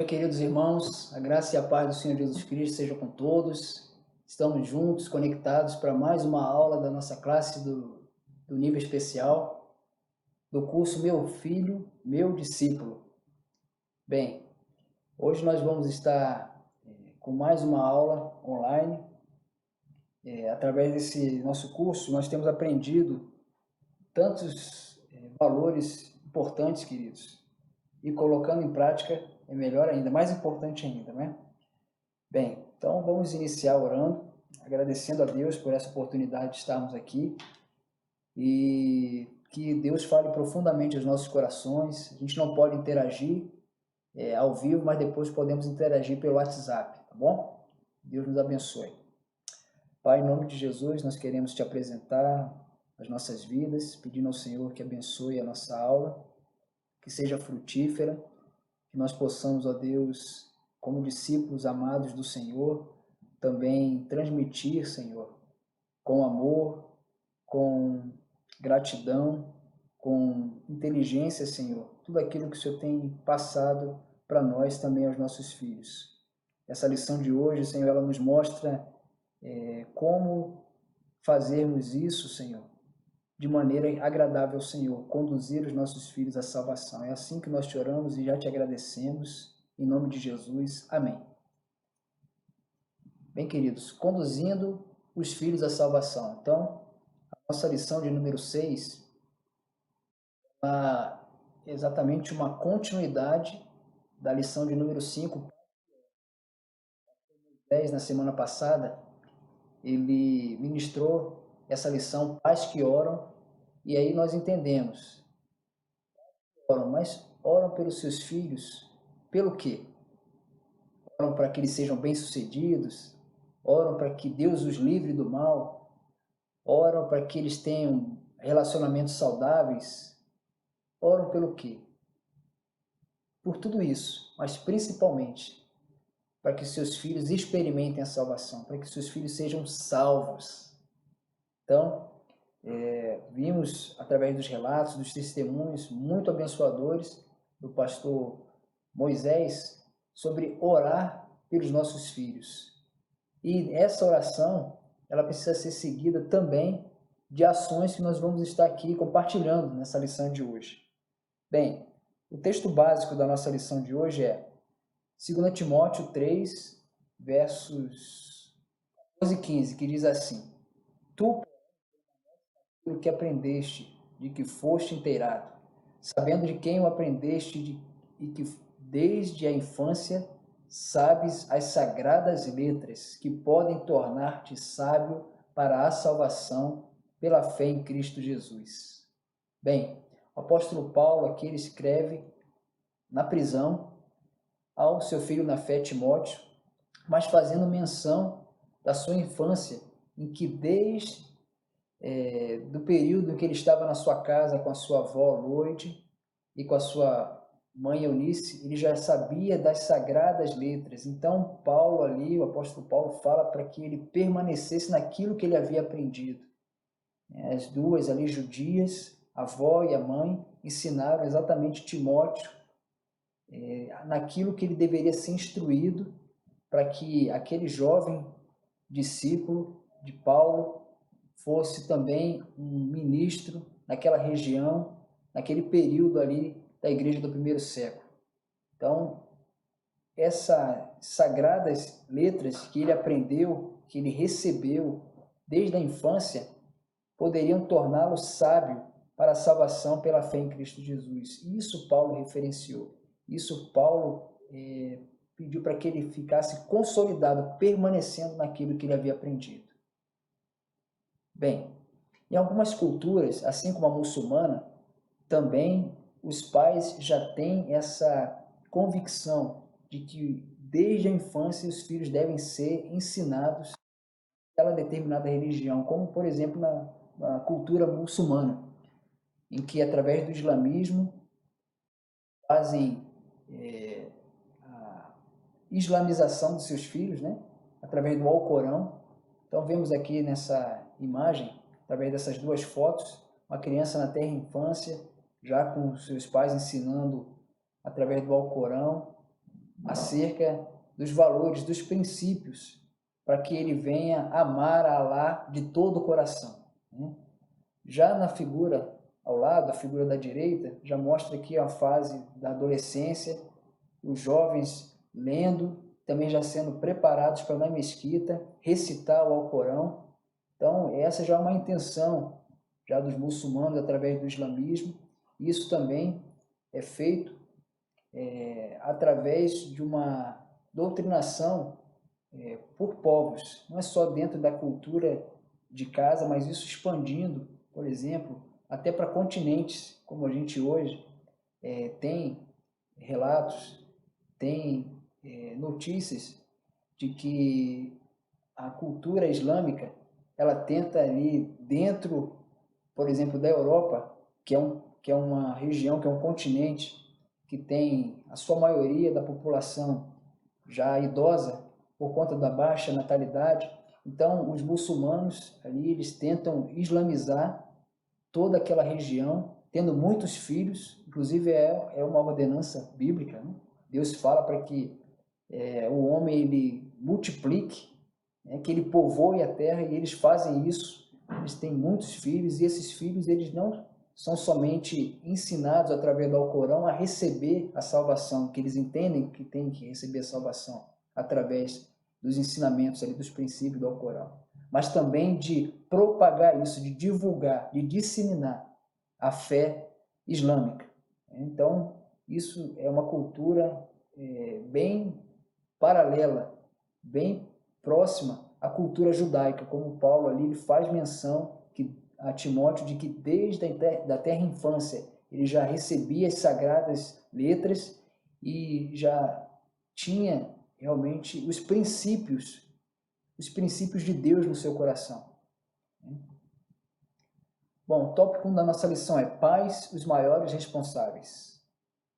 Queridos irmãos, a graça e a paz do Senhor Jesus Cristo seja com todos. Estamos juntos, conectados para mais uma aula da nossa classe do nível especial, do curso Meu Filho, Meu Discípulo. Bem, hoje nós vamos estar com mais uma aula online. Através desse nosso curso, nós temos aprendido tantos valores importantes, queridos, e colocando em prática é melhor ainda, mais importante ainda, né? Bem, então vamos iniciar orando, agradecendo a Deus por essa oportunidade de estarmos aqui e que Deus fale profundamente aos nossos corações. A gente não pode interagir ao vivo, mas depois podemos interagir pelo WhatsApp, tá bom? Deus nos abençoe. Pai, em nome de Jesus, nós queremos te apresentar as nossas vidas, pedindo ao Senhor que abençoe a nossa aula, que seja frutífera, que nós possamos, ó Deus, como discípulos amados do Senhor, também transmitir, Senhor, com amor, com gratidão, com inteligência, Senhor, tudo aquilo que o Senhor tem passado para nós também, aos nossos filhos. Essa lição de hoje, Senhor, ela nos mostra como fazermos isso, Senhor, de maneira agradável ao Senhor, conduzir os nossos filhos à salvação. É assim que nós te oramos e já te agradecemos, em nome de Jesus. Amém. Bem, queridos, conduzindo os filhos à salvação. Então, a nossa lição de número 6 é exatamente uma continuidade da lição de número 5. Na semana passada, ele ministrou essa lição, pais que oram, e aí nós entendemos. Oram, mas oram pelos seus filhos, pelo quê? Oram para que eles sejam bem-sucedidos, oram para que Deus os livre do mal, oram para que eles tenham relacionamentos saudáveis, oram pelo quê? Por tudo isso, mas principalmente para que seus filhos experimentem a salvação, para que seus filhos sejam salvos. Então, vimos através dos relatos, dos testemunhos muito abençoadores do pastor Moisés sobre orar pelos nossos filhos. E essa oração, ela precisa ser seguida também de ações que nós vamos estar aqui compartilhando nessa lição de hoje. Bem, o texto básico da nossa lição de hoje é 2 Timóteo 3, versos 14 e 15, que diz assim: Tu, o que aprendeste, de que foste inteirado, sabendo de quem o aprendeste e que desde a infância sabes as sagradas letras que podem tornar-te sábio para a salvação pela fé em Cristo Jesus. Bem, o apóstolo Paulo aqui ele escreve na prisão ao seu filho na fé Timóteo, mas fazendo menção da sua infância, em que desde do período em que ele estava na sua casa com a sua avó Loide e com a sua mãe Eunice, ele já sabia das sagradas letras. Então Paulo ali, o apóstolo Paulo, fala para que ele permanecesse naquilo que ele havia aprendido. As duas ali judias, a avó e a mãe, ensinaram exatamente Timóteo naquilo que ele deveria ser instruído para que aquele jovem discípulo de Paulo fosse também um ministro naquela região, naquele período ali da igreja do primeiro século. Então, essas sagradas letras que ele aprendeu, que ele recebeu desde a infância, poderiam torná-lo sábio para a salvação pela fé em Cristo Jesus. Isso Paulo referenciou. Isso Paulo pediu para que ele ficasse consolidado, permanecendo naquilo que ele havia aprendido. Bem, em algumas culturas, assim como a muçulmana, também os pais já têm essa convicção de que desde a infância os filhos devem ser ensinados aquela determinada religião, como por exemplo na cultura muçulmana, em que através do islamismo fazem a islamização dos seus filhos, né? Através do Alcorão. Então vemos aqui nessa imagem, através dessas duas fotos, uma criança na terra infância, já com seus pais ensinando através do Alcorão, acerca dos valores, dos princípios, para que ele venha amar a Alá de todo o coração. Já na figura ao lado, a figura da direita, já mostra aqui a fase da adolescência, os jovens lendo, também já sendo preparados para na mesquita recitar o Alcorão. Então, essa já é uma intenção já dos muçulmanos através do islamismo. Isso também é feito através de uma doutrinação por povos, não é só dentro da cultura de casa, mas isso expandindo, por exemplo, até para continentes, como a gente hoje tem relatos, tem notícias de que a cultura islâmica ela tenta ali dentro, por exemplo, da Europa, que é uma região, que é um continente que tem a sua maioria da população já idosa por conta da baixa natalidade. Então, os muçulmanos ali eles tentam islamizar toda aquela região, tendo muitos filhos, inclusive é uma ordenança bíblica, né? Deus fala para que o homem ele multiplique, que ele povoe a terra, e eles fazem isso. Eles têm muitos filhos, e esses filhos eles não são somente ensinados através do Alcorão a receber a salvação, que eles entendem que têm que receber a salvação através dos ensinamentos ali, dos princípios do Alcorão, mas também de propagar isso, de divulgar, de disseminar a fé islâmica. Então, isso é uma cultura bem paralela, bem próxima à cultura judaica, como Paulo ali ele faz menção a Timóteo de que desde a terra infância ele já recebia as sagradas letras e já tinha realmente os princípios de Deus no seu coração. Bom, o tópico 1 da nossa lição é pais, os maiores responsáveis.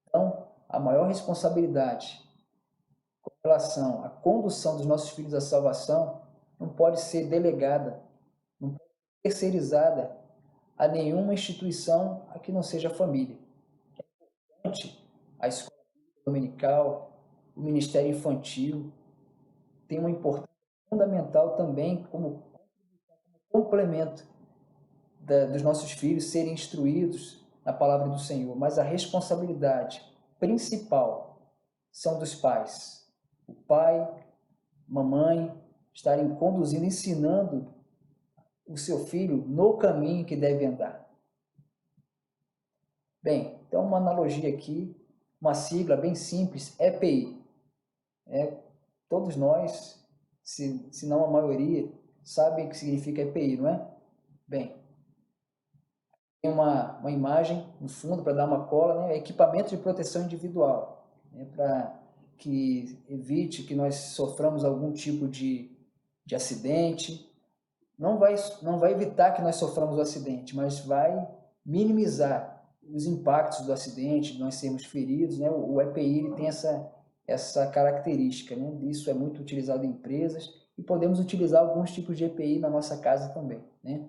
Então, a maior responsabilidade com relação à condução dos nossos filhos à salvação não pode ser delegada, não pode ser terceirizada a nenhuma instituição a que não seja a família. É importante a escola dominical, o ministério infantil, tem uma importância fundamental também como complemento dos nossos filhos serem instruídos na palavra do Senhor, mas a responsabilidade principal são dos pais. O pai, mamãe, estarem conduzindo, ensinando o seu filho no caminho que deve andar. Bem, então uma analogia aqui, uma sigla bem simples, EPI. Todos nós, se não a maioria, sabem o que significa EPI, não é? Bem, tem uma imagem no fundo para dar uma cola, né? Equipamento de proteção individual, né? Para que evite que nós soframos algum tipo de acidente. Não vai evitar que nós soframos o acidente, mas vai minimizar os impactos do acidente, de nós sermos feridos, né? O EPI ele tem essa característica, né? Isso é muito utilizado em empresas e podemos utilizar alguns tipos de EPI na nossa casa também, né?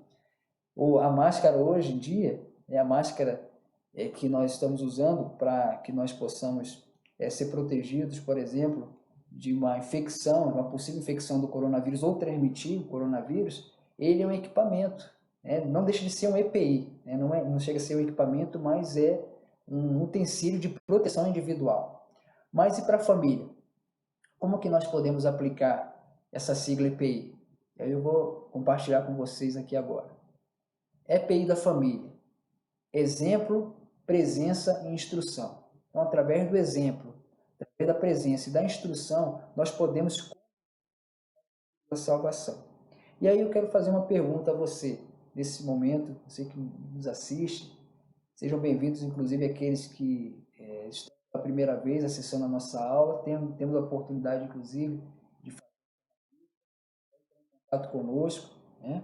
A máscara hoje em dia, a máscara que nós estamos usando para que nós possamos ser protegidos, por exemplo, de uma infecção, de uma possível infecção do coronavírus ou transmitir o coronavírus, ele é um equipamento, não deixa de ser um EPI, não chega a ser um equipamento, mas é um utensílio de proteção individual. Mas e para a família? Como que nós podemos aplicar essa sigla EPI? Eu vou compartilhar com vocês aqui agora. EPI da família: exemplo, presença e instrução. Então, através do exemplo, através da presença e da instrução, nós podemos a salvação. E aí eu quero fazer uma pergunta a você, nesse momento, você que nos assiste. Sejam bem-vindos, inclusive, aqueles que estão pela primeira vez acessando a nossa aula. Temos a oportunidade, inclusive, de fazer contato conosco, né?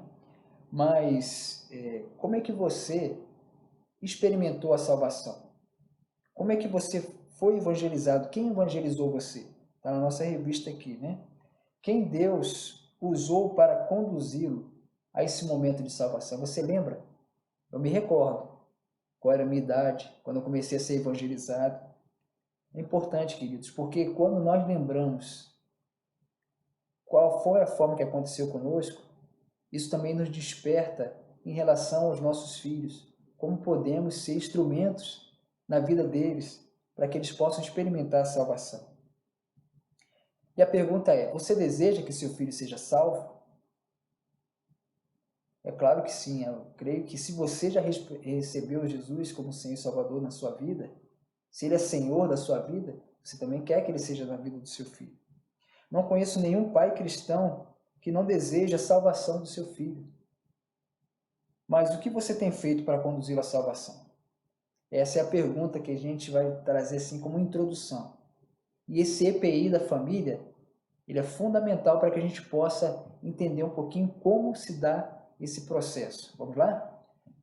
Mas como é que você experimentou a salvação? Como é que você foi evangelizado? Quem evangelizou você? Está na nossa revista aqui, né? Quem Deus usou para conduzi-lo a esse momento de salvação? Você lembra? Eu me recordo qual era a minha idade quando eu comecei a ser evangelizado. É importante, queridos, porque quando nós lembramos qual foi a forma que aconteceu conosco, isso também nos desperta em relação aos nossos filhos, como podemos ser instrumentos na vida deles para que eles possam experimentar a salvação. E a pergunta é: você deseja que seu filho seja salvo? É claro que sim. Eu creio que se você já recebeu Jesus como Senhor e Salvador na sua vida, se Ele é Senhor da sua vida, você também quer que Ele seja na vida do seu filho. Não conheço nenhum pai cristão que não deseja a salvação do seu filho. Mas o que você tem feito para conduzi-lo à salvação? Essa é a pergunta que a gente vai trazer assim como introdução. E esse EPI da família, ele é fundamental para que a gente possa entender um pouquinho como se dá esse processo. Vamos lá?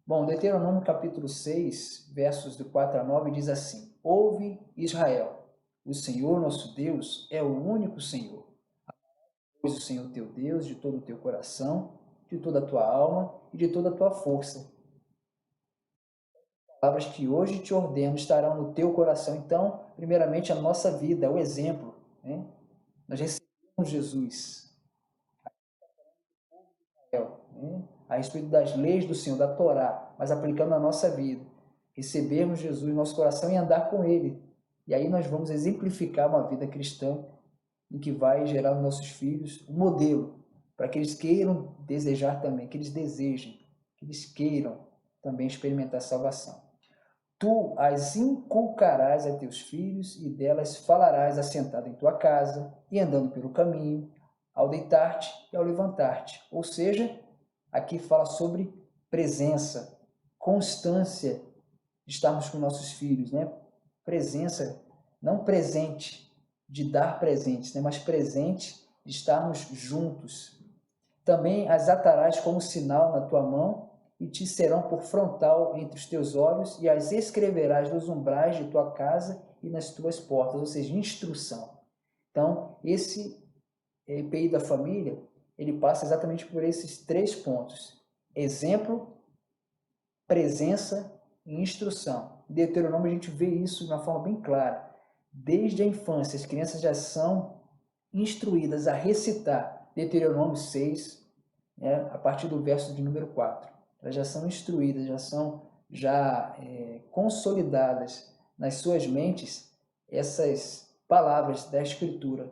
Bom, Deuteronômio capítulo 6, versos do 4 a 9 diz assim: Ouve, Israel, o Senhor nosso Deus é o único Senhor. Pois o Senhor teu Deus de todo o teu coração, de toda a tua alma e de toda a tua força. As palavras que hoje te ordeno estarão no teu coração. Então, primeiramente, a nossa vida é o exemplo, né? Nós recebemos Jesus, né? A respeito das leis do Senhor, da Torá, mas aplicando na nossa vida. Recebermos Jesus no nosso coração e andar com Ele. E aí nós vamos exemplificar uma vida cristã em que vai gerar nos nossos filhos um modelo para que eles queiram desejar também, que eles desejem, que eles queiram também experimentar a salvação. Tu as inculcarás a teus filhos e delas falarás assentado em tua casa e andando pelo caminho, ao deitar-te e ao levantar-te. Ou seja, aqui fala sobre presença, constância de estarmos com nossos filhos, né? Presença, não presente, de dar presentes, né? Mas presente de estarmos juntos. Também as atarás como sinal na tua mão e te serão por frontal entre os teus olhos e as escreverás nos umbrais de tua casa e nas tuas portas, ou seja, instrução. Então, esse EPI da família, ele passa exatamente por esses 3 pontos: exemplo, presença e instrução. Em Deuteronômio a gente vê isso de uma forma bem clara. Desde a infância, as crianças já são instruídas a recitar Deuteronômio 6, né, a partir do verso de número 4. Elas já são instruídas, já são consolidadas nas suas mentes essas palavras da Escritura,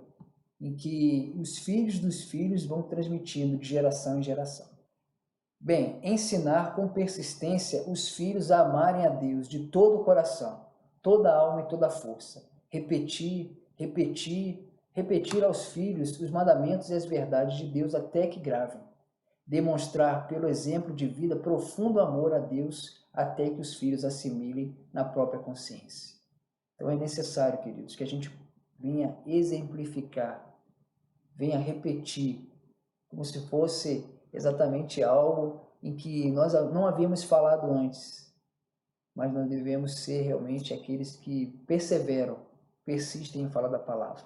em que os filhos dos filhos vão transmitindo de geração em geração. Bem, ensinar com persistência os filhos a amarem a Deus de todo o coração, toda a alma e toda a força. Repetir, repetir, repetir aos filhos os mandamentos e as verdades de Deus até que gravem. Demonstrar pelo exemplo de vida profundo amor a Deus até que os filhos assimilem na própria consciência. Então é necessário, queridos, que a gente venha exemplificar, venha repetir, como se fosse exatamente algo em que nós não havíamos falado antes, mas nós devemos ser realmente aqueles que perseveram, persistem em falar da palavra.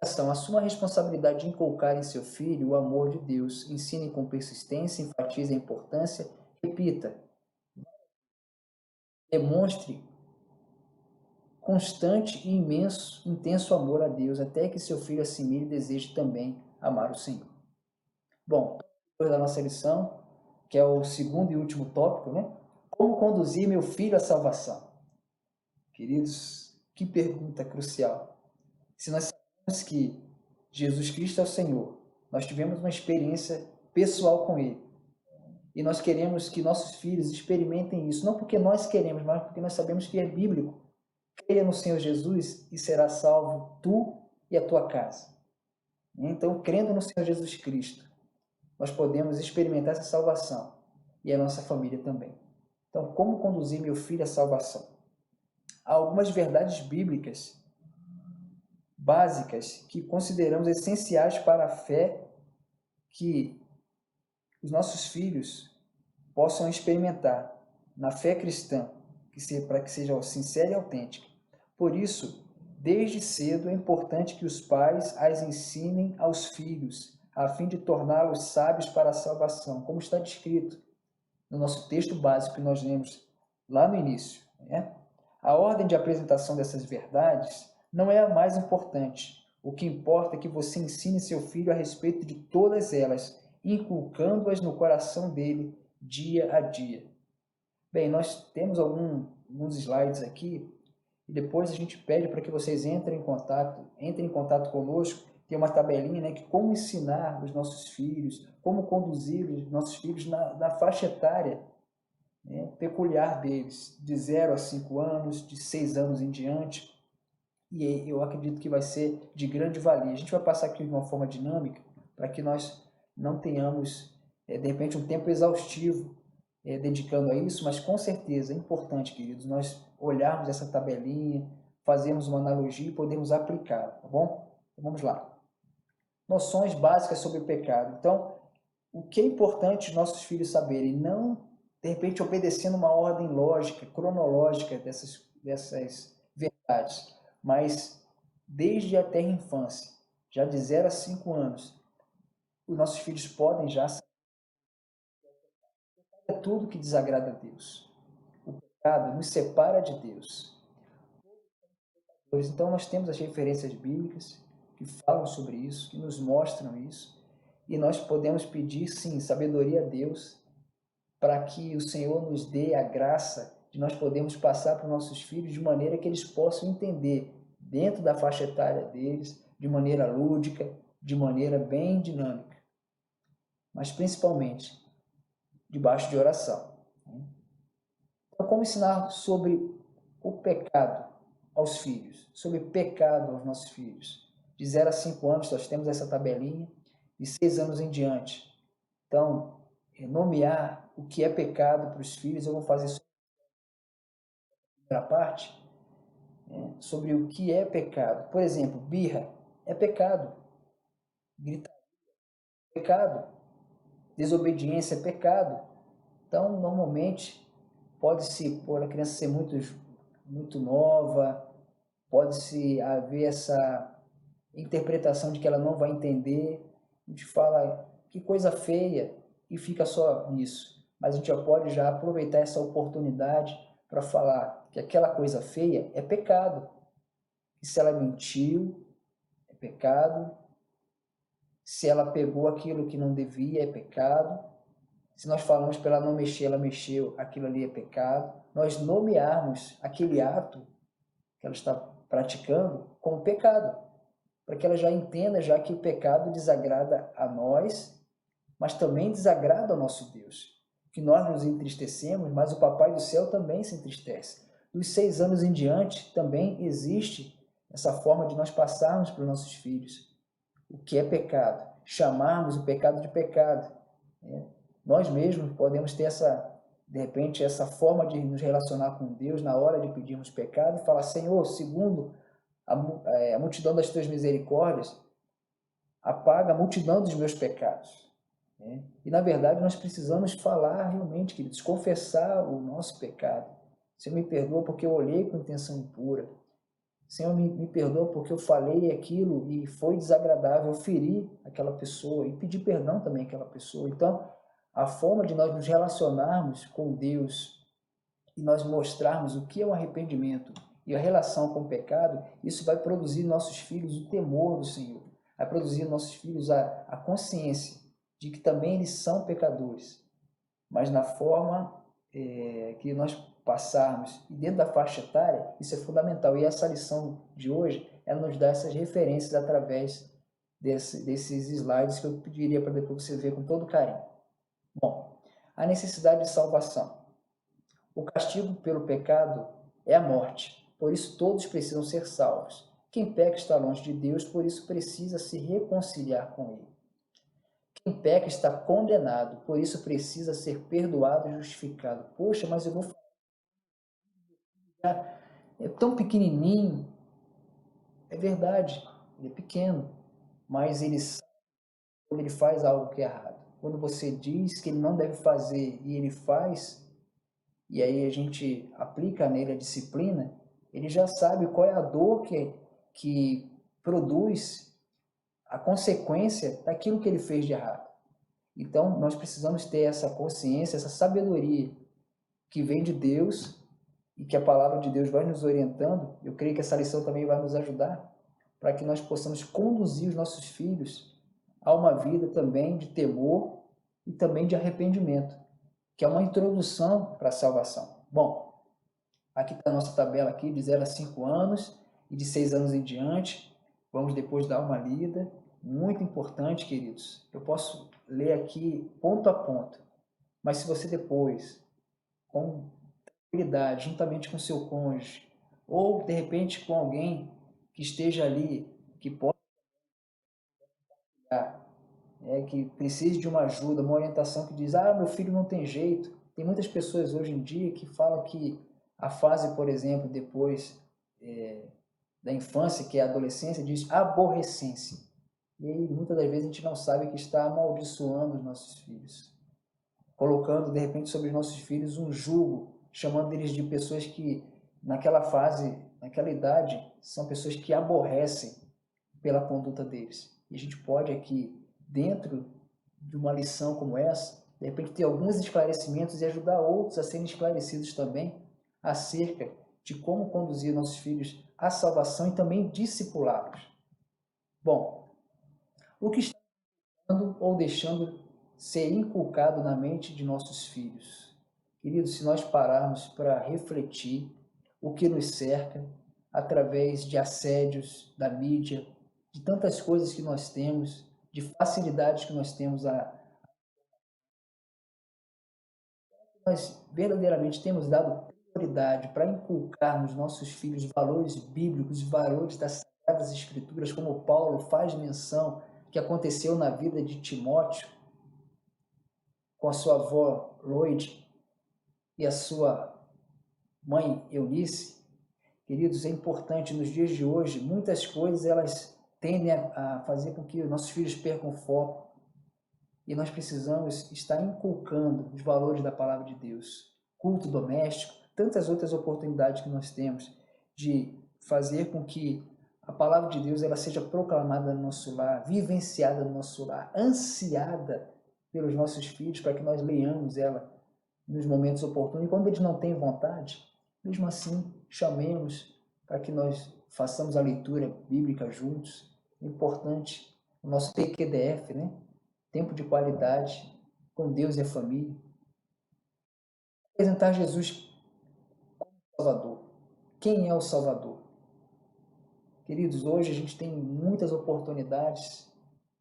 Assuma a responsabilidade de inculcar em seu filho o amor de Deus, ensine com persistência, enfatize a importância, repita, demonstre constante e intenso amor a Deus, até que seu filho assimile e deseje também amar o Senhor. Bom, depois da nossa lição, que é o segundo e último tópico, né? Como conduzir meu filho à salvação? Queridos, que pergunta crucial. Se nós sabemos que Jesus Cristo é o Senhor, nós tivemos uma experiência pessoal com Ele, e nós queremos que nossos filhos experimentem isso, não porque nós queremos, mas porque nós sabemos que é bíblico. Creia no Senhor Jesus e será salvo tu e a tua casa. Então, crendo no Senhor Jesus Cristo, nós podemos experimentar essa salvação e a nossa família também. Então, como conduzir meu filho à salvação? Há algumas verdades bíblicas básicas que consideramos essenciais para a fé que os nossos filhos possam experimentar na fé cristã, para que seja sincera e autêntica. Por isso, desde cedo é importante que os pais as ensinem aos filhos, a fim de torná-los sábios para a salvação, como está descrito no nosso texto básico que nós lemos lá no início, né? A ordem de apresentação dessas verdades não é a mais importante. O que importa é que você ensine seu filho a respeito de todas elas, inculcando-as no coração dele dia a dia. Bem, nós temos alguns slides aqui e depois a gente pede para que vocês entrem em contato conosco. Tem uma tabelinha, né, que como ensinar os nossos filhos, como conduzir os nossos filhos na faixa etária, né, peculiar deles, de 0 a 5 anos, de 6 anos em diante. E eu acredito que vai ser de grande valia. A gente vai passar aqui de uma forma dinâmica para que nós não tenhamos, de repente, um tempo exaustivo dedicando a isso, mas com certeza é importante, queridos, nós olharmos essa tabelinha, fazermos uma analogia e podermos aplicar, tá bom? Então, vamos lá. Noções básicas sobre o pecado. Então, o que é importante nossos filhos saberem? Não, de repente, obedecendo uma ordem lógica, cronológica dessas verdades, mas desde a tenra infância, já de 0 a 5 anos, os nossos filhos podem já saber tudo que desagrada a Deus. O pecado nos separa de Deus. Então nós temos as referências bíblicas que falam sobre isso, que nos mostram isso, e nós podemos pedir, sim, sabedoria a Deus para que o Senhor nos dê a graça de nós podermos passar para os nossos filhos de maneira que eles possam entender dentro da faixa etária deles, de maneira lúdica, de maneira bem dinâmica, mas principalmente debaixo de oração. Então, como ensinar sobre o pecado aos filhos, sobre pecado aos nossos filhos? De 0 a 5 anos, nós temos essa tabelinha, de 6 anos em diante. Então, nomear o que é pecado para os filhos, eu vou fazer sobre a primeira parte, sobre o que é pecado. Por exemplo, birra é pecado, gritaria é pecado, desobediência é pecado. Então, normalmente, pode-se, por a criança ser muito nova, pode-se haver essa interpretação de que ela não vai entender. A gente fala que coisa feia e fica só nisso. Mas a gente já pode já aproveitar essa oportunidade para falar que aquela coisa feia é pecado. E se ela mentiu, é pecado. Se ela pegou aquilo que não devia, é pecado. Se nós falamos para ela não mexer, ela mexeu, aquilo ali é pecado. Nós nomearmos aquele ato que ela está praticando como pecado, para que ela já entenda já que o pecado desagrada a nós, mas também desagrada ao nosso Deus. Que nós nos entristecemos, mas o Papai do Céu também se entristece. Dos 6 anos em diante também existe essa forma de nós passarmos para os nossos filhos o que é pecado, chamarmos o pecado de pecado. Nós mesmos podemos ter de repente, essa forma de nos relacionar com Deus na hora de pedirmos pecado e falar: Senhor, segundo a multidão das tuas misericórdias, apaga a multidão dos meus pecados. E, na verdade, nós precisamos falar realmente, queridos, confessar o nosso pecado. Senhor, me perdoa porque eu olhei com intenção impura. Senhor, me perdoa porque eu falei aquilo e foi desagradável, eu feri aquela pessoa e pedi perdão também àquela pessoa. Então, a forma de nós nos relacionarmos com Deus e nós mostrarmos o que é um arrependimento e a relação com o pecado, isso vai produzir em nossos filhos o temor do Senhor, vai produzir em nossos filhos a consciência de que também eles são pecadores, mas na forma que nós passarmos e dentro da faixa etária, isso é fundamental. E essa lição de hoje, ela nos dá essas referências através desses slides que eu pediria para depois você ver com todo carinho. Bom, a necessidade de salvação. O castigo pelo pecado é a morte, por isso todos precisam ser salvos. Quem peca está longe de Deus, por isso precisa se reconciliar com Ele. Quem peca está condenado, por isso precisa ser perdoado e justificado. Poxa, mas eu vou falar, é tão pequenininho. É verdade, ele é pequeno, mas ele sabe quando ele faz algo que é errado. Quando você diz que ele não deve fazer e ele faz, e aí a gente aplica nele a disciplina, ele já sabe qual é a dor que produz a consequência daquilo que ele fez de errado. Então, nós precisamos ter essa consciência, essa sabedoria que vem de Deus e que a palavra de Deus vai nos orientando, eu creio que essa lição também vai nos ajudar para que nós possamos conduzir os nossos filhos a uma vida também de temor e também de arrependimento, que é uma introdução para a salvação. Bom, aqui está a nossa tabela aqui de 0 a 5 anos e de 6 anos em diante. Vamos depois dar uma lida. Muito importante, queridos. Eu posso ler aqui ponto a ponto, mas se você depois, com tranquilidade, juntamente com seu cônjuge, ou de repente com alguém que esteja ali, que pode, que precise de uma ajuda, uma orientação, que diz, meu filho não tem jeito. Tem muitas pessoas hoje em dia que falam que a fase, por exemplo, depois da infância, que é a adolescência, diz aborrecência. E aí, muitas das vezes, a gente não sabe que está amaldiçoando os nossos filhos, colocando, de repente, sobre os nossos filhos um jugo, chamando eles de pessoas que, naquela fase, naquela idade, são pessoas que aborrecem pela conduta deles. E a gente pode aqui, dentro de uma lição como essa, de repente ter alguns esclarecimentos e ajudar outros a serem esclarecidos também acerca de como conduzir nossos filhos à salvação e também discipulá-los. Bom, o que está dando ou deixando ser inculcado na mente de nossos filhos? Queridos, se nós pararmos para refletir o que nos cerca, através de assédios, da mídia, de tantas coisas que nós temos, de facilidades que nós temos nós verdadeiramente temos dado prioridade para inculcar nos nossos filhos valores bíblicos, valores das Sagradas Escrituras, como Paulo faz menção que aconteceu na vida de Timóteo, com a sua avó Loide e a sua mãe Eunice. Queridos, é importante nos dias de hoje, muitas coisas elas tendem a fazer com que os nossos filhos percam o foco, e nós precisamos estar inculcando os valores da palavra de Deus. Culto doméstico, tantas outras oportunidades que nós temos de fazer com que a palavra de Deus ela seja proclamada no nosso lar, vivenciada no nosso lar, ansiada pelos nossos filhos, para que nós leiamos ela nos momentos oportunos. E quando eles não têm vontade, mesmo assim, chamemos para que nós façamos a leitura bíblica juntos. É importante o nosso TQDF, né? Tempo de qualidade com Deus e a família. Apresentar Jesus como Salvador. Quem é o Salvador? Queridos, hoje a gente tem muitas oportunidades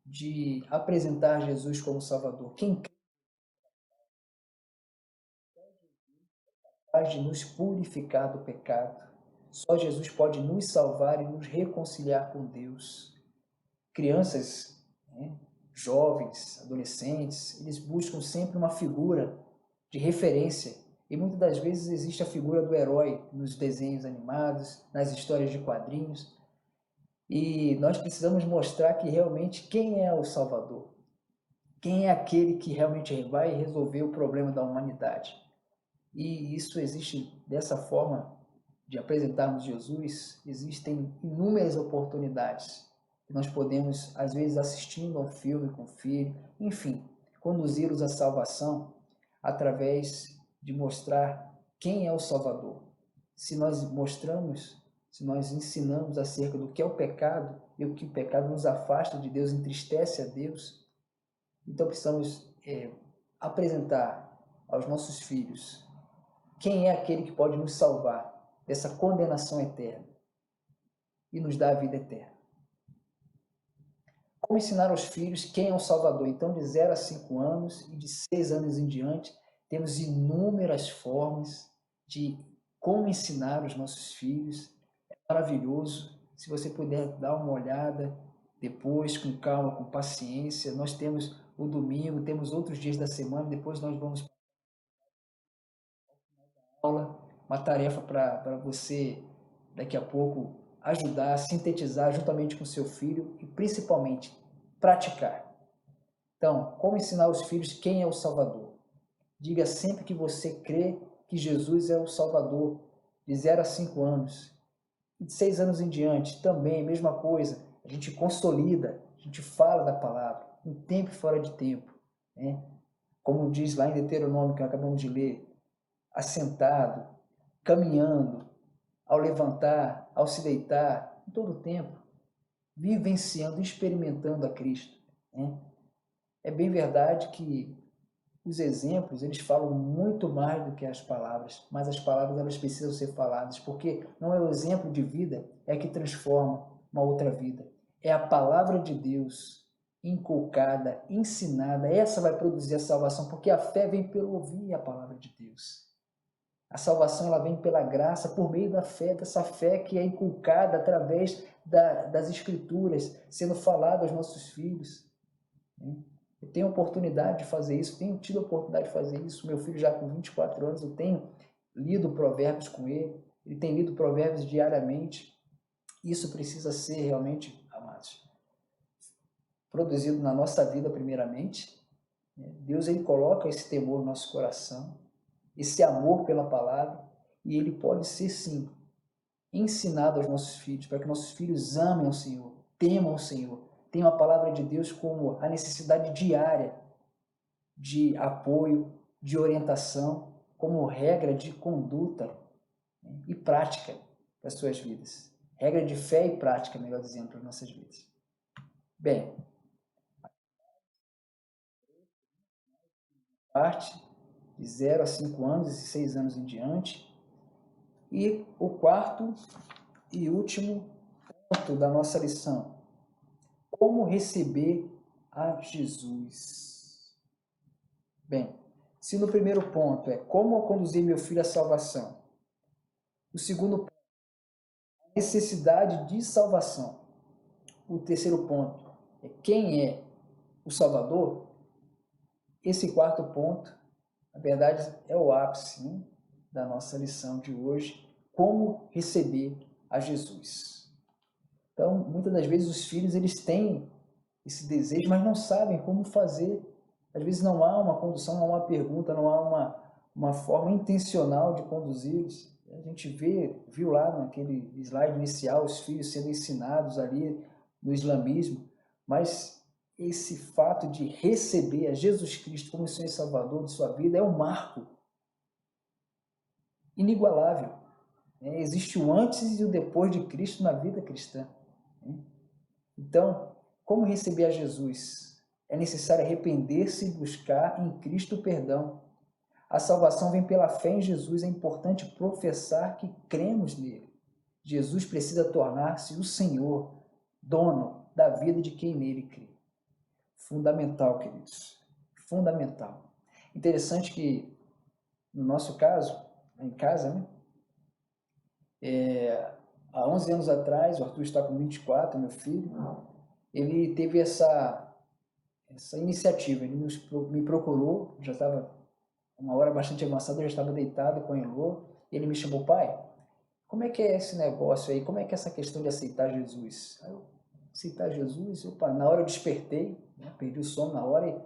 de apresentar Jesus como Salvador. Quem capaz de nos purificar do pecado? Só Jesus pode nos salvar e nos reconciliar com Deus. Crianças, né, jovens, adolescentes, eles buscam sempre uma figura de referência. E muitas das vezes existe a figura do herói nos desenhos animados, nas histórias de quadrinhos. E nós precisamos mostrar que realmente quem é o Salvador. Quem é aquele que realmente vai resolver o problema da humanidade. E isso existe dessa forma de apresentarmos Jesus, existem inúmeras oportunidades que nós podemos, às vezes, assistindo a um filme com o filho, enfim, conduzi-los à salvação através de mostrar quem é o Salvador. Se nós mostramos, se nós ensinamos acerca do que é o pecado e o que o pecado nos afasta de Deus, entristece a Deus, então precisamos apresentar aos nossos filhos quem é aquele que pode nos salvar dessa condenação eterna e nos dar a vida eterna. Como ensinar aos filhos quem é o Salvador? Então, de 0 a 5 anos e de 6 anos em diante, temos inúmeras formas de como ensinar os nossos filhos. É maravilhoso. Se você puder dar uma olhada depois, com calma, com paciência. Nós temos o domingo, temos outros dias da semana, depois nós vamos para a aula, uma tarefa para você, daqui a pouco, ajudar, sintetizar juntamente com seu filho e, principalmente, praticar. Então, como ensinar os filhos quem é o Salvador? Diga sempre que você crê que Jesus é o Salvador, de 0 a 5 anos. E de 6 anos em diante, também, mesma coisa. A gente consolida, a gente fala da palavra, em tempo e fora de tempo. Né? Como diz lá em Deuteronômio, que acabamos de ler, assentado, caminhando, ao levantar, ao se deitar, em todo o tempo, vivenciando, experimentando a Cristo, né? É bem verdade que os exemplos, eles falam muito mais do que as palavras, mas as palavras elas precisam ser faladas, porque não é o exemplo de vida é que transforma uma outra vida. É a palavra de Deus inculcada, ensinada, essa vai produzir a salvação, porque a fé vem pelo ouvir a palavra de Deus. A salvação ela vem pela graça, por meio da fé, dessa fé que é inculcada através das Escrituras, sendo falada aos nossos filhos. Eu tenho oportunidade de fazer isso, tenho tido a oportunidade de fazer isso. Meu filho já com 24 anos, eu tenho lido provérbios com ele tem lido provérbios diariamente. Isso precisa ser realmente, amados, produzido na nossa vida primeiramente. Deus ele coloca esse temor no nosso coração, esse amor pela palavra, e ele pode ser sim ensinado aos nossos filhos, para que nossos filhos amem o Senhor, temam o Senhor, tenham a palavra de Deus como a necessidade diária de apoio, de orientação, como regra de conduta e prática para as suas vidas. Regra de fé e prática, melhor dizendo, para as nossas vidas. Bem, parte de 0 a 5 anos e 6 anos em diante. E o quarto e último ponto da nossa lição: como receber a Jesus. Bem, se no primeiro ponto é como conduzir meu filho à salvação, o segundo ponto, a necessidade de salvação, o terceiro ponto é quem é o Salvador, esse quarto ponto, na verdade, é o ápice, né, da nossa lição de hoje, como receber a Jesus. Então, muitas das vezes os filhos eles têm esse desejo, mas não sabem como fazer. Às vezes não há uma condução, não há uma pergunta, não há uma forma intencional de conduzi-los. A gente viu lá naquele slide inicial os filhos sendo ensinados ali no islamismo, mas esse fato de receber a Jesus Cristo como Senhor e Salvador de sua vida é um marco inigualável. Existe o antes e o depois de Cristo na vida cristã. Então, como receber a Jesus? É necessário arrepender-se e buscar em Cristo o perdão. A salvação vem pela fé em Jesus. É importante professar que cremos nele. Jesus precisa tornar-se o Senhor, dono da vida de quem nele crê. Fundamental, queridos. Fundamental. Interessante que, no nosso caso, em casa, né? Há 11 anos atrás, o Arthur está com 24, meu filho, ele teve essa iniciativa. Ele me procurou, já estava uma hora bastante avançada, eu já estava deitado com a Elô, e ele me chamou: pai, como é que é esse negócio aí? Como é que é essa questão de aceitar Jesus? Aí eu, aceitar Jesus? Opa, na hora eu despertei, né? Perdi o sono na hora e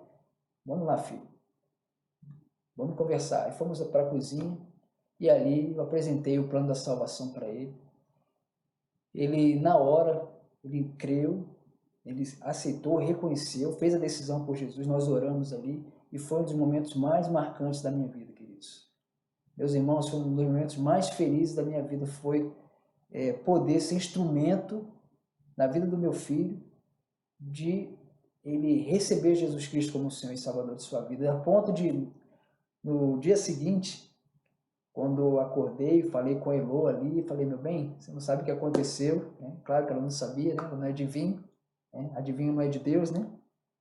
vamos lá, filho, vamos conversar. E fomos para a cozinha e ali eu apresentei o plano da salvação para ele. Ele, na hora, ele creu, ele aceitou, reconheceu, fez a decisão por Jesus, nós oramos ali e foi um dos momentos mais marcantes da minha vida, queridos. Meus irmãos, foi um dos momentos mais felizes da minha vida, foi poder ser instrumento na vida do meu filho de ele receber Jesus Cristo como Senhor e Salvador de sua vida, a ponto de, no dia seguinte, quando eu acordei, falei com a Elô ali, falei: meu bem, você não sabe o que aconteceu, né? Claro que ela não sabia, né? Ela não é adivinho, né? Adivinho não é de Deus, né?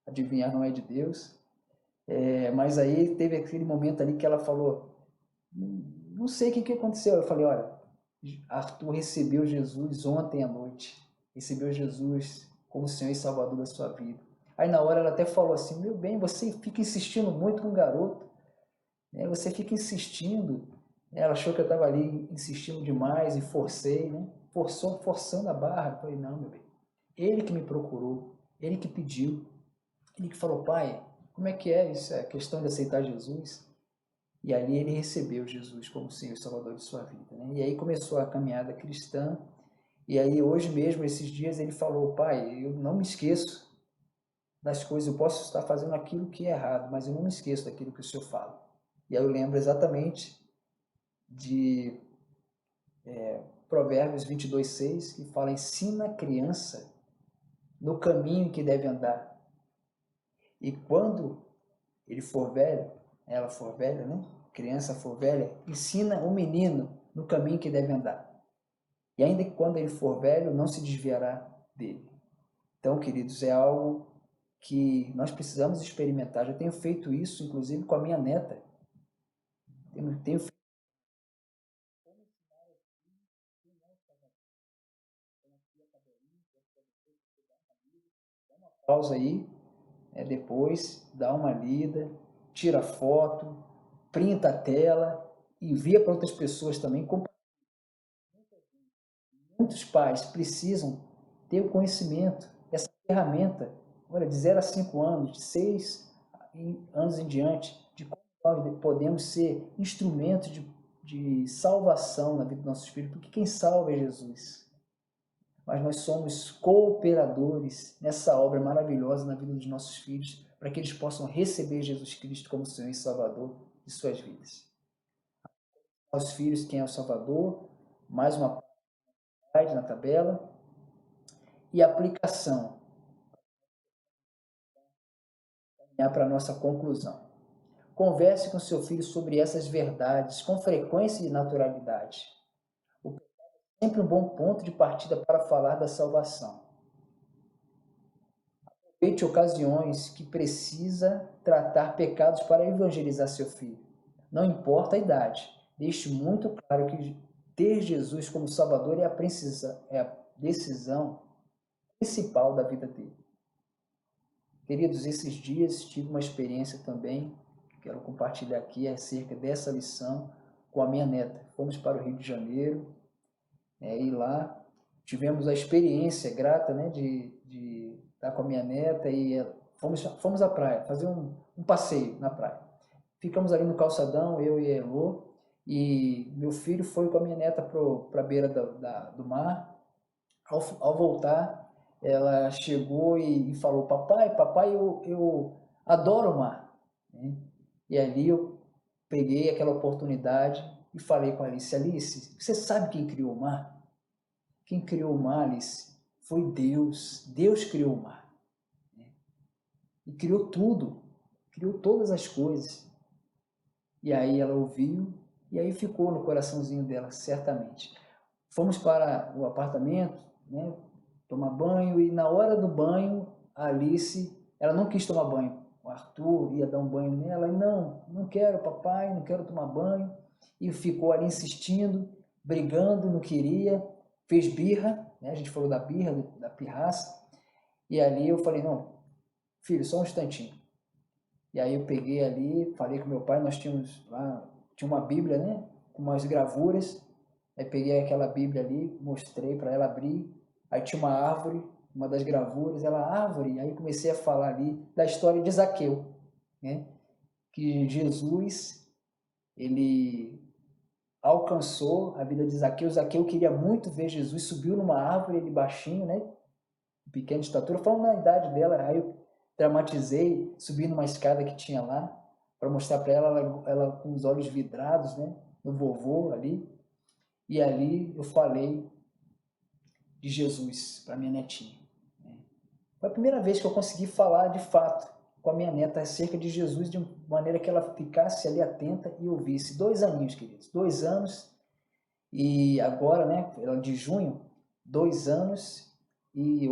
Adivinhar não é de Deus. Mas aí teve aquele momento ali que ela falou: não sei o que aconteceu. Eu falei: olha, Arthur recebeu Jesus ontem à noite, recebeu Jesus como Senhor e Salvador da sua vida. Aí na hora ela até falou assim: meu bem, você fica insistindo muito com o garoto, né? Você fica insistindo. Ela achou que eu estava ali insistindo demais e forcei, né? Forçando a barra. Eu falei: não, meu bem, ele que me procurou, ele que pediu, ele que falou: pai, como é que é isso, a questão de aceitar Jesus? E ali ele recebeu Jesus como Senhor e Salvador de sua vida, né? E aí começou a caminhada cristã. E aí hoje mesmo, esses dias, ele falou: pai, eu não me esqueço das coisas, eu posso estar fazendo aquilo que é errado, mas eu não me esqueço daquilo que o Senhor fala. E aí eu lembro exatamente de Provérbios 22:6, que fala: ensina a criança no caminho que deve andar. E quando ele for velho, ela for velha, né? Criança for velha, ensina o menino no caminho que deve andar. E ainda que quando ele for velho, não se desviará dele. Então, queridos, é algo que nós precisamos experimentar. Já tenho feito isso, inclusive, com a minha neta. Tenho feito uma pausa aí, depois, dá uma lida, tira foto, printa a tela, envia para outras pessoas também. Muitos pais precisam ter o conhecimento, essa ferramenta, olha, de 0 a 5 anos, de 6 anos em diante, de como nós podemos ser instrumentos de salvação na vida dos nossos filhos, porque quem salva é Jesus. Mas nós somos cooperadores nessa obra maravilhosa na vida dos nossos filhos, para que eles possam receber Jesus Cristo como Senhor e Salvador de suas vidas. Aos filhos, quem é o Salvador, mais uma parte na tabela, e aplicação, para a nossa conclusão. Converse com seu filho sobre essas verdades com frequência e naturalidade. O pecado é sempre um bom ponto de partida para falar da salvação. Aproveite ocasiões que precisa tratar pecados para evangelizar seu filho. Não importa a idade, deixe muito claro que ter Jesus como Salvador é a decisão principal da vida dele. Queridos, esses dias tive uma experiência também, quero compartilhar aqui acerca dessa lição com a minha neta. Fomos para o Rio de Janeiro, e lá tivemos a experiência grata, né, de estar com a minha neta e fomos à praia, fazer um passeio na praia. Ficamos ali no calçadão, eu e a Elô, e meu filho foi com a minha neta para a beira do mar. Ao voltar, ela chegou e falou: papai, eu adoro o mar. E ali eu peguei aquela oportunidade e falei com a Alice: Alice, você sabe quem criou o mar? Quem criou o mar, Alice, foi Deus. Deus criou o mar. E criou tudo, criou todas as coisas. E aí ela ouviu, e aí ficou no coraçãozinho dela, certamente. Fomos para o apartamento, né, tomar banho, e na hora do banho, a Alice, ela não quis tomar banho. O Arthur ia dar um banho nela, e não quero, papai, não quero tomar banho. E ficou ali insistindo, brigando, não queria, fez birra, né? A gente falou da birra, da pirraça, e ali eu falei: não, filho, só um instantinho. E aí eu peguei ali, falei com meu pai, nós tínhamos lá, tinha uma Bíblia, né, com umas gravuras. Aí peguei aquela Bíblia ali, mostrei para ela abrir. Aí tinha uma árvore, uma das gravuras, ela, árvore. Aí comecei a falar ali da história de Zaqueu, né? Que Jesus, ele alcançou a vida de Zaqueu. Zaqueu queria muito ver Jesus, subiu numa árvore, ele baixinho, né? Pequena de estatura, falando na idade dela. Aí eu dramatizei, subi numa escada que tinha lá, para mostrar para ela com os olhos vidrados, né? No vovô ali. E ali eu falei de Jesus para minha netinha. Foi a primeira vez que eu consegui falar de fato com a minha neta acerca de Jesus de maneira que ela ficasse ali atenta e ouvisse. 2 aninhos, queridos. 2 anos e agora, né, de junho, 2 anos e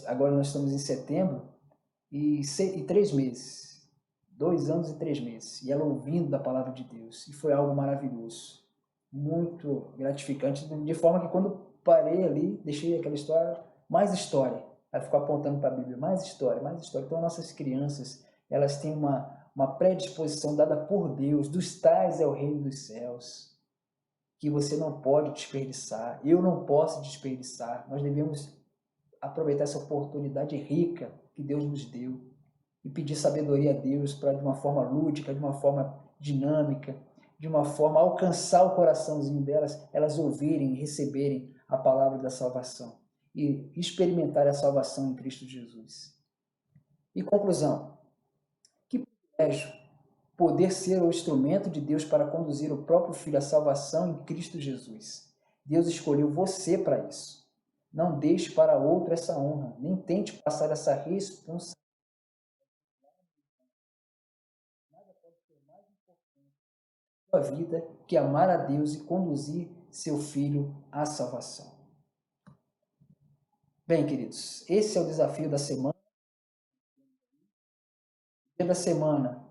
agora nós estamos em setembro e 3 meses. 2 anos e 3 meses. E ela ouvindo da palavra de Deus. E foi algo maravilhoso. Muito gratificante, de forma que quando parei ali, deixei aquela história, mais história. Ela ficou apontando para a Bíblia, mais história, mais história. Então, nossas crianças, elas têm uma predisposição dada por Deus, dos tais é o reino dos céus, que você não pode desperdiçar, eu não posso desperdiçar. Nós devemos aproveitar essa oportunidade rica que Deus nos deu e pedir sabedoria a Deus para, de uma forma lúdica, de uma forma dinâmica, de uma forma a alcançar o coraçãozinho delas, elas ouvirem e receberem a palavra da salvação e experimentar a salvação em Cristo Jesus. E conclusão, que privilégio poder ser o instrumento de Deus para conduzir o próprio Filho à salvação em Cristo Jesus. Deus escolheu você para isso. Não deixe para outro essa honra, nem tente passar essa responsabilidade. Nada pode ser mais importante na sua vida que amar a Deus e conduzir seu filho à salvação. Bem, queridos, esse é o desafio da semana. Dia da semana,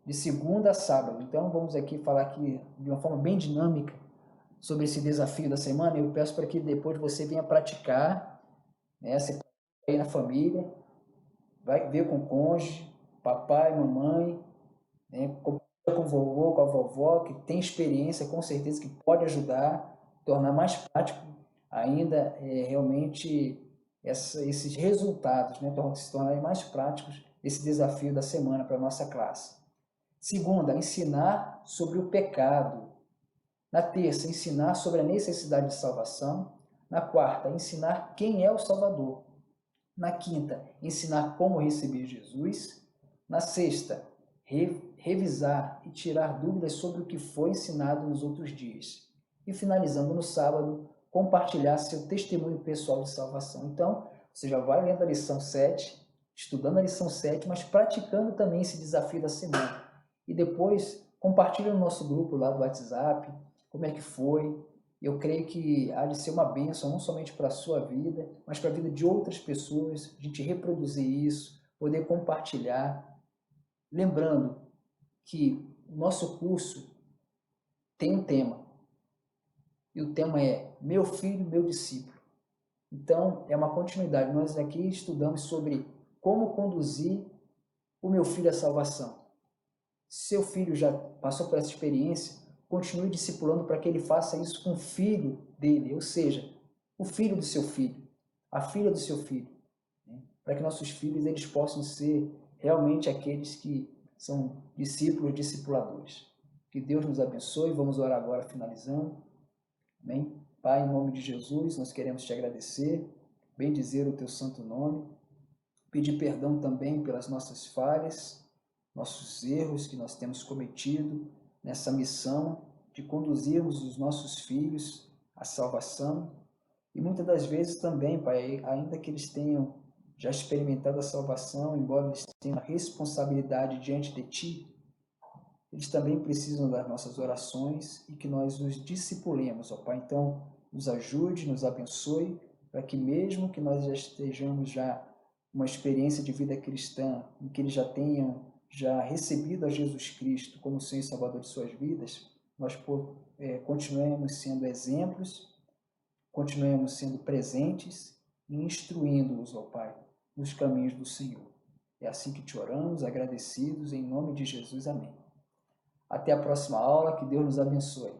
de segunda a sábado. Então, vamos aqui falar aqui de uma forma bem dinâmica sobre esse desafio da semana. Eu peço para que depois você venha praticar, né? Você aí na família, vai ver com o cônjuge, papai, mamãe, né? Com o vovô, com a vovó, que tem experiência, com certeza, que pode ajudar, tornar mais prático ainda realmente esses resultados, né? Se tornarem mais práticos esse desafio da semana para a nossa classe. Segunda, ensinar sobre o pecado. Na terça, ensinar sobre a necessidade de salvação. Na quarta, ensinar quem é o Salvador. Na quinta, ensinar como receber Jesus. Na sexta, revisar e tirar dúvidas sobre o que foi ensinado nos outros dias. E finalizando no sábado, compartilhar seu testemunho pessoal de salvação. Então, você já vai lendo a lição 7, estudando a lição 7, mas praticando também esse desafio da semana. E depois, compartilha no nosso grupo lá do WhatsApp, como é que foi. Eu creio que há de ser uma bênção, não somente para a sua vida, mas para a vida de outras pessoas, a gente reproduzir isso, poder compartilhar. Lembrando que o nosso curso tem um tema, e o tema é Meu Filho, Meu Discípulo. Então, é uma continuidade. Nós aqui estudamos sobre como conduzir o meu filho à salvação. Se seu filho já passou por essa experiência, continue discipulando para que ele faça isso com o filho dele, ou seja, o filho do seu filho, a filha do seu filho, né? Para que nossos filhos eles possam ser realmente aqueles que são discípulos, discipuladores. Que Deus nos abençoe. Vamos orar agora, finalizando. Amém? Pai, em nome de Jesus, nós queremos te agradecer, bendizer o teu santo nome, pedir perdão também pelas nossas falhas, nossos erros que nós temos cometido nessa missão de conduzirmos os nossos filhos à salvação. E muitas das vezes também, Pai, ainda que eles tenham já experimentado a salvação, embora eles tenham a responsabilidade diante de Ti, eles também precisam das nossas orações e que nós os discipulemos, ó Pai. Então, nos ajude, nos abençoe, para que mesmo que nós já estejamos já uma experiência de vida cristã, em que eles já tenham já recebido a Jesus Cristo como Senhor e Salvador de suas vidas, nós continuemos sendo exemplos, continuemos sendo presentes e instruindo-os, ó Pai, nos caminhos do Senhor. É assim que te oramos, agradecidos, em nome de Jesus. Amém. Até a próxima aula, que Deus nos abençoe.